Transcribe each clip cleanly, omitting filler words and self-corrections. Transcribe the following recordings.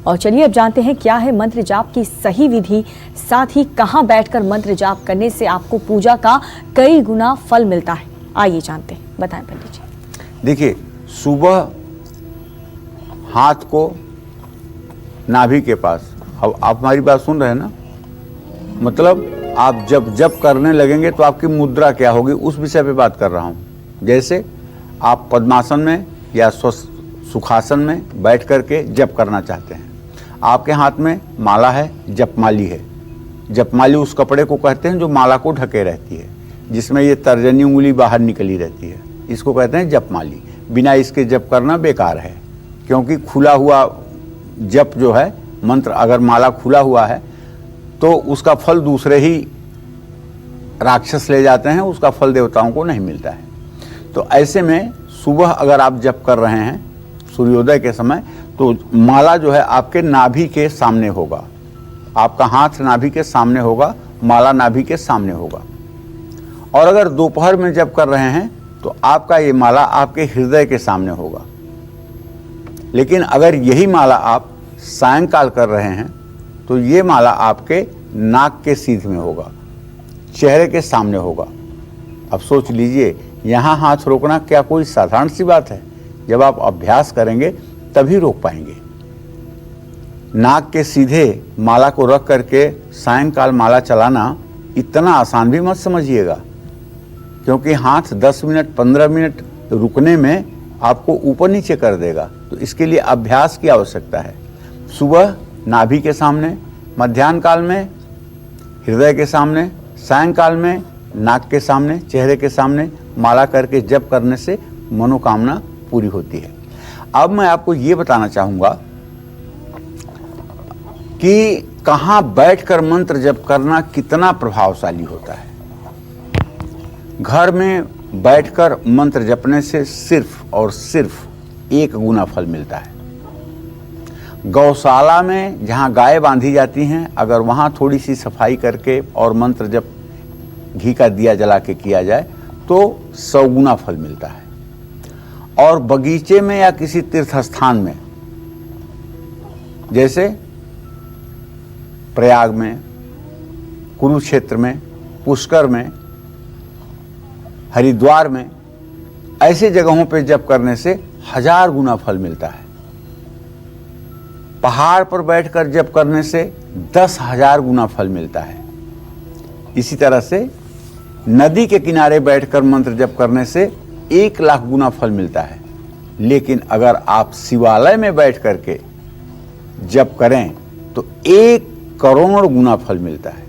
और चलिए अब जानते हैं क्या है मंत्र जाप की सही विधि, साथ ही कहां बैठकर मंत्र जाप करने से आपको पूजा का कई गुना फल मिलता है। आइए जानते हैं, बताएं पंडित जी। देखिए, सुबह हाथ को नाभि के पास, अब आप हमारी बात सुन रहे हैं ना, मतलब आप जब करने लगेंगे तो आपकी मुद्रा क्या होगी उस विषय पे बात कर रहा हूँ। जैसे आप पद्मासन में या सुखासन में बैठ करके जप करना चाहते हैं, आपके हाथ में माला है, जपमाली है। जपमाली उस कपड़े को कहते हैं जो माला को ढके रहती है, जिसमें ये तर्जनी उंगली बाहर निकली रहती है, इसको कहते हैं जपमाली। बिना इसके जप करना बेकार है, क्योंकि खुला हुआ जप जो है मंत्र, अगर माला खुला हुआ है तो उसका फल दूसरे ही राक्षस ले जाते हैं, उसका फल देवताओं को नहीं मिलता है। तो ऐसे में सुबह अगर आप जप कर रहे हैं सूर्योदय के समय, तो माला जो है आपके नाभि के सामने होगा, आपका हाथ नाभि के सामने होगा, माला नाभि के सामने होगा। और अगर दोपहर में जप कर रहे हैं तो आपका ये माला आपके हृदय के सामने होगा। लेकिन अगर यही माला आप सायंकाल कर रहे हैं तो ये माला आपके नाक के सीध में होगा, चेहरे के सामने होगा। अब सोच लीजिए, यहाँ हाथ रोकना क्या कोई साधारण सी बात है? जब आप अभ्यास करेंगे तभी रोक पाएंगे। नाक के सीधे माला को रख करके सायंकाल माला चलाना इतना आसान भी मत समझिएगा, क्योंकि हाथ 10 मिनट 15 मिनट रुकने में आपको ऊपर नीचे कर देगा। तो इसके लिए अभ्यास की आवश्यकता है। सुबह नाभि के सामने, मध्याह्न काल में हृदय के सामने, सायंकाल में नाक के सामने, चेहरे के सामने माला करके जप करने से मनोकामना पूरी होती है। अब मैं आपको ये बताना चाहूँगा कि कहाँ बैठकर मंत्र जप करना कितना प्रभावशाली होता है। घर में बैठकर मंत्र जपने से सिर्फ और सिर्फ 1 गुना फल मिलता है। गौशाला में जहाँ गाय बांधी जाती हैं, अगर वहाँ थोड़ी सी सफाई करके और मंत्र जप घी का दिया जला के किया जाए तो 100 गुना फल मिलता है। और बगीचे में या किसी तीर्थ स्थान में, जैसे प्रयाग में, कुरुक्षेत्र में, पुष्कर में, हरिद्वार में, ऐसे जगहों पे जप करने से 1000 गुना फल मिलता है। पहाड़ पर बैठकर जप करने से 10,000 गुना फल मिलता है। इसी तरह से नदी के किनारे बैठकर मंत्र जप करने से 1,00,000 गुना फल मिलता है। लेकिन अगर आप शिवालय में बैठ करके जप करें तो 1 करोड़ गुना फल मिलता है।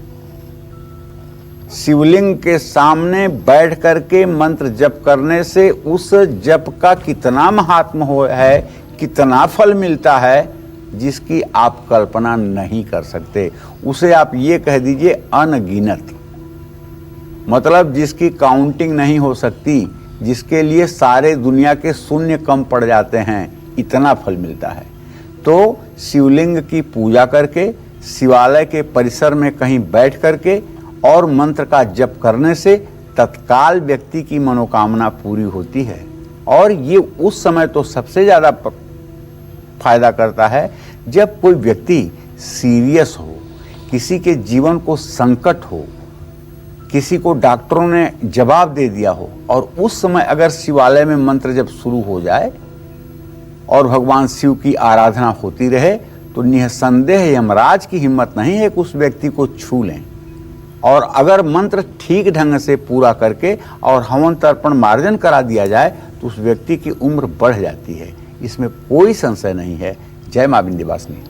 शिवलिंग के सामने बैठ करके मंत्र जप करने से उस जप का कितना महात्म है, कितना फल मिलता है, जिसकी आप कल्पना नहीं कर सकते। उसे आप ये कह दीजिए अनगिनत, मतलब जिसकी काउंटिंग नहीं हो सकती, जिसके लिए सारे दुनिया के शून्य कम पड़ जाते हैं, इतना फल मिलता है। तो शिवलिंग की पूजा करके, शिवालय के परिसर में कहीं बैठ करके और मंत्र का जप करने से तत्काल व्यक्ति की मनोकामना पूरी होती है। और ये उस समय तो सबसे ज़्यादा फायदा करता है जब कोई व्यक्ति सीरियस हो, किसी के जीवन को संकट हो, किसी को डॉक्टरों ने जवाब दे दिया हो, और उस समय अगर शिवालय में मंत्र जब शुरू हो जाए और भगवान शिव की आराधना होती रहे तो निसंदेह यमराज की हिम्मत नहीं है कि उस व्यक्ति को छू लें। और अगर मंत्र ठीक ढंग से पूरा करके और हवन तर्पण मार्जन करा दिया जाए तो उस व्यक्ति की उम्र बढ़ जाती है, इसमें कोई संशय नहीं है। जय मां विंध्यवासिनी।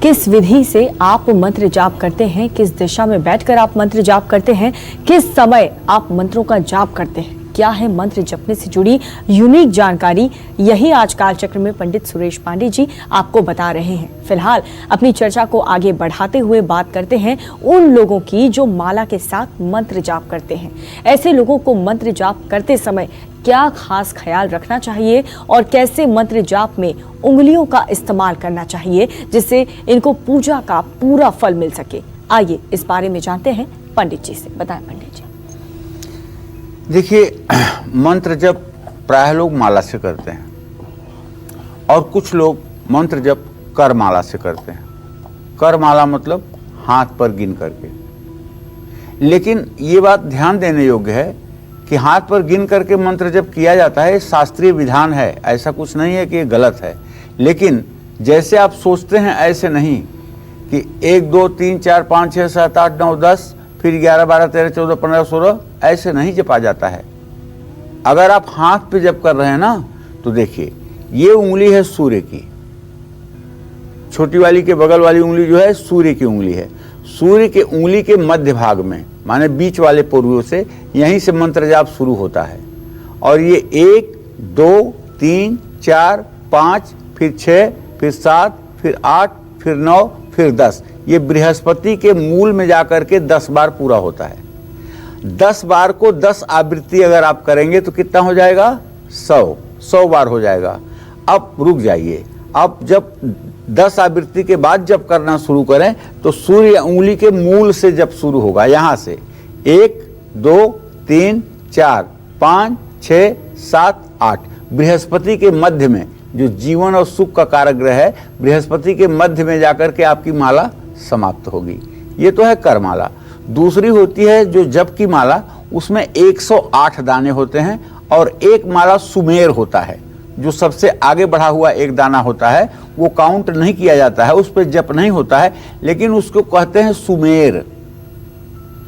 किस विधि से आप मंत्र जाप करते हैं, किस दिशा में बैठकर आप मंत्र जाप करते हैं, किस समय आप मंत्रों का जाप करते हैं, क्या है मंत्र जपने से जुड़ी यूनिक जानकारी, यही आज कालचक्र में पंडित सुरेश पांडे जी आपको बता रहे हैं। फिलहाल अपनी चर्चा को आगे बढ़ाते हुए बात करते हैं उन लोगों की जो माला के साथ मंत्र जाप करते हैं। ऐसे लोगों को मंत्र जाप करते समय क्या खास ख्याल रखना चाहिए और कैसे मंत्र जाप में उंगलियों का इस्तेमाल करना चाहिए जिससे इनको पूजा का पूरा फल मिल सके। आइए इस बारे में जानते हैं पंडित जी से। बताएं पंडित जी। देखिए, मंत्र जप प्रायः लोग माला से करते हैं और कुछ लोग मंत्र जप करमाला से करते हैं। करमाला मतलब हाथ पर गिन करके। लेकिन ये बात ध्यान देने योग्य है कि हाथ पर गिन करके मंत्र जब किया जाता है, शास्त्रीय विधान है, ऐसा कुछ नहीं है कि ये गलत है। लेकिन जैसे आप सोचते हैं ऐसे नहीं कि 1 2 3 4 5 6 7 8 9 10 फिर 11 12 13 14 15 16 ऐसे नहीं जपा जाता है। अगर आप हाथ पे जप कर रहे हैं ना, तो देखिए ये उंगली है सूर्य की, छोटी वाली के बगल वाली उंगली जो है सूर्य की उंगली है। सूर्य के उंगली के मध्य भाग में, माने बीच वाले पूर्वों से, यहीं से मंत्र जाप शुरू होता है। और ये 1 2 3 4 5 फिर 6 फिर 7 फिर 8 फिर 9 फिर 10, ये बृहस्पति के मूल में जाकर के 10 बार पूरा होता है। 10 बार को 10 आवृत्ति अगर आप करेंगे तो कितना हो जाएगा? 100 बार हो जाएगा। अब रुक जाइए, अब जब 10 आवृत्ति के बाद जब करना शुरू करें तो सूर्य उंगली के मूल से जब शुरू होगा, यहां से 1 2 3 4 5 6 7 8, बृहस्पति के मध्य में, जो जीवन और सुख का कारक ग्रह है, बृहस्पति के मध्य में जाकर के आपकी माला समाप्त होगी। ये तो है करमाला। दूसरी होती है जो जप की माला, उसमें 108 दाने होते हैं और एक माला सुमेर होता है, जो सबसे आगे बढ़ा हुआ एक दाना होता है, वो काउंट नहीं किया जाता है, उस पर जप नहीं होता है, लेकिन उसको कहते हैं सुमेर।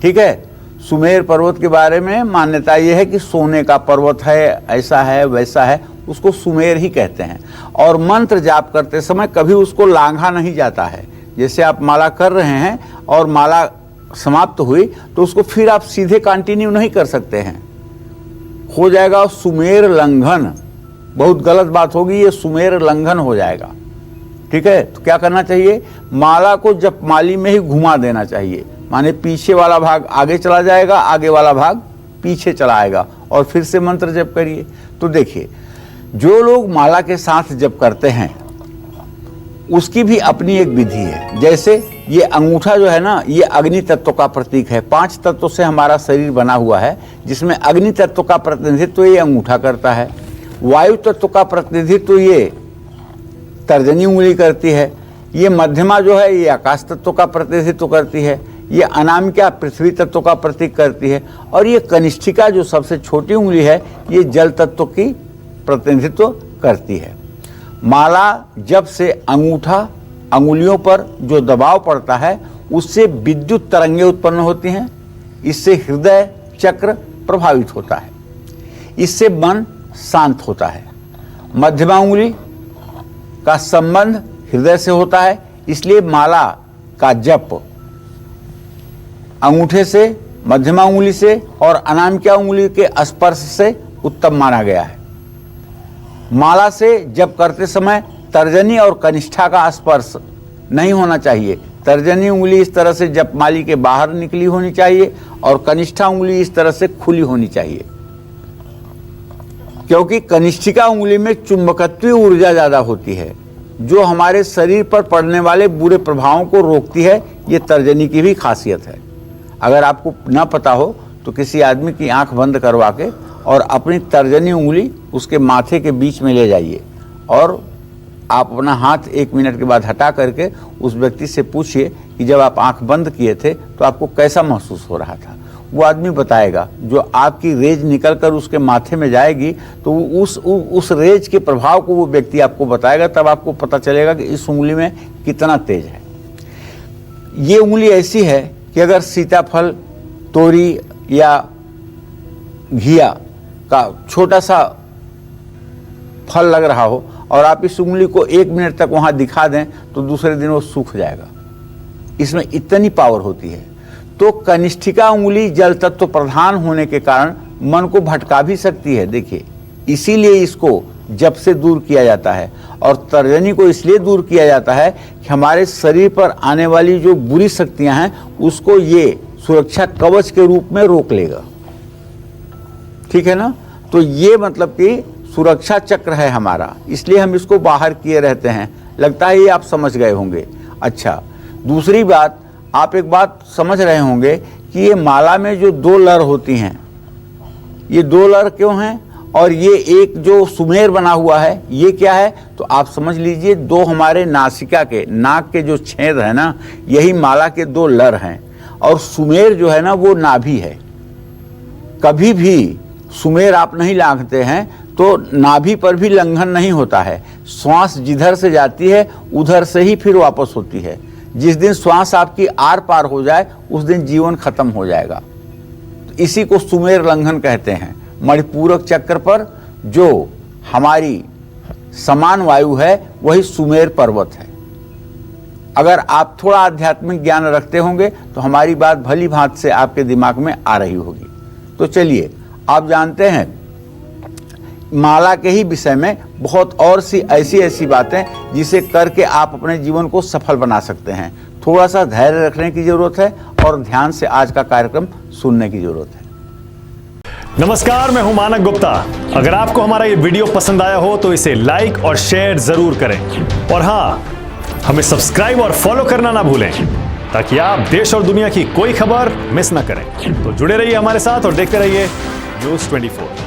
ठीक है, सुमेर पर्वत के बारे में मान्यता ये है कि सोने का पर्वत है, ऐसा है वैसा है, उसको सुमेर ही कहते हैं। और मंत्र जाप करते समय कभी उसको लांघा नहीं जाता है। जैसे आप माला कर रहे हैं और माला समाप्त हुई तो उसको फिर आप सीधे कंटिन्यू नहीं कर सकते हैं, हो जाएगा सुमेर लंघन, बहुत गलत बात होगी, ये सुमेर लंघन हो जाएगा। ठीक है, तो क्या करना चाहिए? माला को जपमाली में ही घुमा देना चाहिए, माने पीछे वाला भाग आगे चला जाएगा, आगे वाला भाग पीछे चला आएगा, और फिर से मंत्र जप करिए। तो देखिए, जो लोग माला के साथ जप करते हैं उसकी भी अपनी एक विधि है। जैसे ये अंगूठा जो है ना, ये अग्नि तत्व का प्रतीक है। 5 तत्वों से हमारा शरीर बना हुआ है, जिसमें अग्नि तत्व का प्रतिनिधित्व ये अंगूठा करता है, वायु तत्व का प्रतिनिधित्व ये तर्जनी उंगली करती है, ये मध्यमा जो है ये आकाश तत्व का प्रतिनिधित्व करती है, ये अनामिका पृथ्वी तत्व का प्रतीक करती है, और ये कनिष्ठिका जो सबसे छोटी उंगली है ये जल तत्व की प्रतिनिधित्व करती है। माला जब से अंगूठा अंगुलियों पर जो दबाव पड़ता है उससे विद्युत तरंगें उत्पन्न होती हैं, इससे हृदय चक्र प्रभावित होता है, इससे मन शांत होता है। मध्यमा उंगली का संबंध हृदय से होता है, इसलिए माला का जप अंगूठे से, मध्यमा उंगली से और अनामिका उंगली के स्पर्श से उत्तम माना गया है। माला से जप करते समय तर्जनी और कनिष्ठा का स्पर्श नहीं होना चाहिए। तर्जनी उंगली इस तरह से जपमाली के बाहर निकली होनी चाहिए और कनिष्ठा उंगली इस तरह से खुली होनी चाहिए, क्योंकि कनिष्ठिका उंगली में चुंबकत्वीय ऊर्जा ज्यादा होती है जो हमारे शरीर पर पड़ने वाले बुरे प्रभावों को रोकती है। ये तर्जनी की भी खासियत है। अगर आपको न पता हो तो किसी आदमी की आंख बंद करवा के और अपनी तर्जनी उंगली उसके माथे के बीच में ले जाइए और आप अपना हाथ 1 मिनट के बाद हटा करके उस व्यक्ति से पूछिए कि जब आप आंख बंद किए थे तो आपको कैसा महसूस हो रहा था। वो आदमी बताएगा। जो आपकी रेज निकलकर उसके माथे में जाएगी तो उस रेज के प्रभाव को वो व्यक्ति आपको बताएगा, तब आपको पता चलेगा कि इस उंगली में कितना तेज है। ये उंगली ऐसी है कि अगर सीताफल, तोरी या घिया का छोटा सा फल लग रहा हो और आप इस उंगली को 1 मिनट तक वहां दिखा दें तो दूसरे दिन वो सूख जाएगा। इसमें इतनी पावर होती है। तो कनिष्ठिका उंगली जल तत्व प्रधान होने के कारण मन को भटका भी सकती है। देखिए, इसीलिए इसको जप से दूर किया जाता है और तर्जनी को इसलिए दूर किया जाता है कि हमारे शरीर पर आने वाली जो बुरी शक्तियां हैं उसको ये सुरक्षा कवच के रूप में रोक लेगा। ठीक है ना? तो ये मतलब कि सुरक्षा चक्र है हमारा, इसलिए हम इसको बाहर किए रहते हैं। लगता है ये आप समझ गए होंगे। अच्छा, दूसरी बात, आप एक बात समझ रहे होंगे कि ये माला में जो 2 लर होती हैं, ये 2 लर क्यों हैं और ये एक जो सुमेर बना हुआ है ये क्या है, तो आप समझ लीजिए दो हमारे नासिका के नाक के जो छेद है ना, यही माला के दो लर हैं। और सुमेर जो है ना वो नाभि है। कभी भी सुमेर आप नहीं लांघते हैं तो नाभि पर भी लंघन नहीं होता है। श्वास जिधर से जाती है उधर से ही फिर वापस होती है। जिस दिन श्वास आपकी आर पार हो जाए उस दिन जीवन खत्म हो जाएगा। तो इसी को सुमेर लंघन कहते हैं। मणिपूरक चक्र पर जो हमारी समान वायु है वही सुमेर पर्वत है। अगर आप थोड़ा आध्यात्मिक ज्ञान रखते होंगे तो हमारी बात भली भांति से आपके दिमाग में आ रही होगी। तो चलिए, आप जानते हैं माला के ही विषय में बहुत और सी ऐसी बातें जिसे करके आप अपने जीवन को सफल बना सकते हैं। थोड़ा सा धैर्य रखने की जरूरत है और ध्यान से आज का कार्यक्रम सुनने की जरूरत है। नमस्कार, मैं हूं मानक गुप्ता। अगर आपको हमारा ये वीडियो पसंद आया हो तो इसे लाइक और शेयर जरूर करें। और हां, हमें सब्सक्राइब और फॉलो करना ना भूलें ताकि आप देश और दुनिया की कोई खबर मिस ना करें। तो जुड़े रहिए हमारे साथ और देखते रहिए News 24।